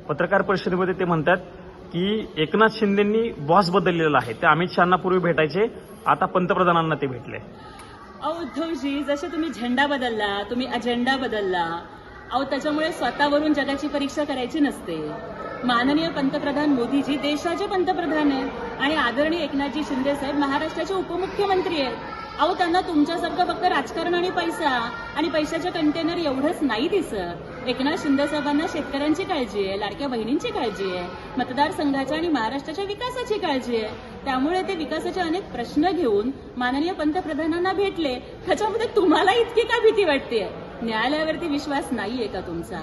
पत्रकार परिषदेमध्ये ते म्हणतात की एकनाथ शिंदेंनी बॉस बदललेला आहे. ते अमित शहांना पूर्वी भेटायचे, आता पंतप्रधानांना ते भेटले. उद्धवजी, जसे तुम्ही झेंडा बदलला, तुम्ही अजेंडा बदलला, त्याच्यामुळे स्वतःवरून जगाची परीक्षा करायची नसते. माननीय पंतप्रधान मोदीजी देशाचे पंतप्रधान आहेत आणि आदरणीय एकनाथजी शिंदे साहेब महाराष्ट्राचे उपमुख्यमंत्री आहेत. त्यांना तुमच्यासारखं फक्त राजकारण आणि पैसा आणि पैशाचे कंटेनर एवढंच नाही दिसत. एकनाथ शिंदे साहेबांना शेतकऱ्यांची काळजी आहे, लाडक्या बहिणींची काळजी आहे, मतदारसंघाच्या आणि महाराष्ट्राच्या विकासाची काळजी आहे. त्यामुळे ते विकासाचे अनेक प्रश्न घेऊन माननीय पंतप्रधानांना भेटले. त्याच्यामध्ये तुम्हाला इतकी का भीती वाटते? न्यायालयावरती विश्वास नाहीये का तुमचा?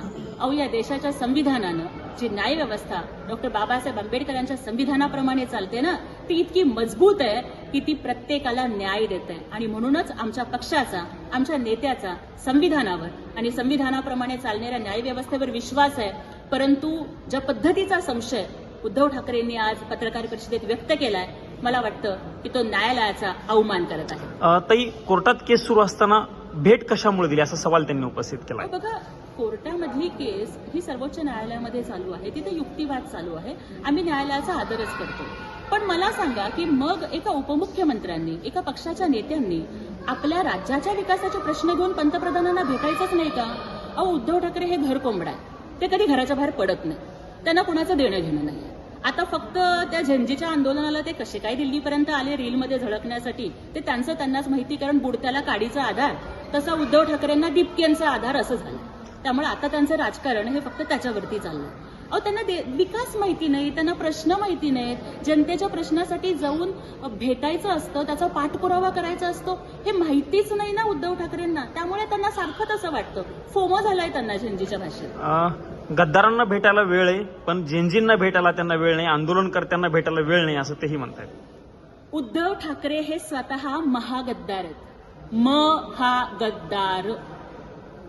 या देशाच्या संविधानानं जी न्याय व्यवस्था डॉक्टर बाबासाहेब आंबेडकरांच्या संविधानाप्रमाणे चालते ना, ती इतकी मजबूत आहे की ती प्रत्येकाला न्याय देते. आणि म्हणूनच आमच्या पक्षाचा, आमच्या नेत्याचा संविधानावर आणि संविधानाप्रमाणे चालणाऱ्या न्यायव्यवस्थेवर विश्वास आहे. परंतु ज्या पद्धतीचा संशय उद्धव ठाकरेंनी आज पत्रकार परिषदेत व्यक्त केलाय, मला वाटतं की तो न्यायालयाचा अवमान करत आहे. ताई, कोर्टात केस सुरू असताना भेट कशामुळे दिली असा सवाल त्यांनी उपस्थित केला. बघा, कोर्टामधली केस ही सर्वोच्च न्यायालयामध्ये चालू आहे, तिथे युक्तिवाद चालू आहे. आम्ही न्यायालयाचा आदरच करतो. पण मला सांगा की मग एका उपमुख्यमंत्र्यांनी, एका पक्षाच्या नेत्यांनी आपल्या राज्याच्या विकासाचे प्रश्न घेऊन पंतप्रधानांना भेटायचंच नाही का? उद्धव ठाकरे हे घर कोंबडा आहे, ते कधी घराच्या बाहेर पडत नाही, त्यांना कुणाचं देणं घेणं नाही. आता फक्त त्या झेंजीच्या आंदोलनाला ते कसे काय दिल्लीपर्यंत आले रीलमध्ये झळकण्यासाठी, ते त्यांचं त्यांनाच माहिती. कारण बुडत्याला काडीचा आधार, तसा उद्धव ठाकरेंना दिपकेंचा आधार असं झालं. त्यामुळे आता त्यांचं राजकारण हे फक्त त्याच्यावरती चाललंय. त्यांना विकास माहिती नाही, त्यांना प्रश्न माहिती नाहीत. जनतेच्या प्रश्नासाठी जाऊन भेटायचं असतं, त्याचा पाठपुरावा करायचा असतो, हे माहितीच नाही ना उद्धव ठाकरेंना. त्यामुळे त्यांना सारखं तसं वाटतं, फोमो झालाय त्यांना झेंजीच्या भाषेत. गद्दारांना भेटायला वेळ आहे, पण झेंजींना भेटायला त्यांना वेळ नाही, आंदोलनकर्त्यांना भेटायला वेळ नाही, असं तेही म्हणतात. उद्धव ठाकरे हे स्वतः महागद्दार आहेत. महागद्दार,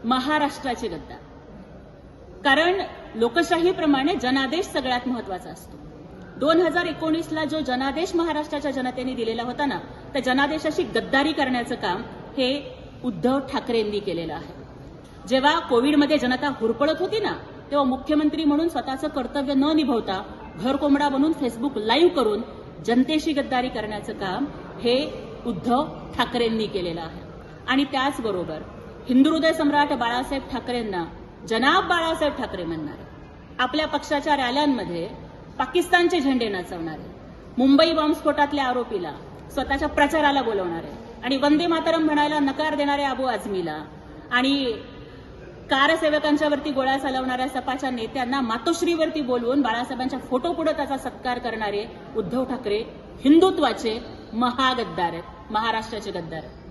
महाराष्ट्राचे गद्दार. कारण लोकशाहीप्रमाणे जनादेश सगळ्यात महत्वाचा असतो. 2019ला जो जनादेश महाराष्ट्राच्या जनतेने दिलेला होता ना, त्या जनादेशाशी गद्दारी करण्याचं काम हे उद्धव ठाकरेंनी केलेलं आहे. जेव्हा कोविडमध्ये जनता हुरपळत होती ना, तेव्हा मुख्यमंत्री म्हणून स्वतःचं कर्तव्य न निभवता घर कोंबडा बनून फेसबुक लाईव्ह करून जनतेशी गद्दारी करण्याचं काम हे उद्धव ठाकरेंनी केलेलं आहे. आणि त्याचबरोबर हिंदू हृदय सम्राट बाळासाहेब ठाकरेंना जनाब बाळासाहेब ठाकरे म्हणणारे, आपल्या पक्षाच्या रॅल्यांमध्ये पाकिस्तानचे झेंडे नाचवणारे, मुंबई बॉम्बस्फोटातल्या आरोपीला स्वतःच्या प्रचाराला बोलवणारे आणि वंदे मातरम म्हणायला नकार देणारे अबू आझमीला आणि कारसेवकांच्यावरती गोळ्या चालवणाऱ्या सपाच्या नेत्यांना मातोश्रीवरती बोलवून बाळासाहेबांच्या फोटो पुढे त्याचा सत्कार करणारे उद्धव ठाकरे हिंदुत्वाचे महागद्दार आहेत, महाराष्ट्राचे गद्दार आहेत.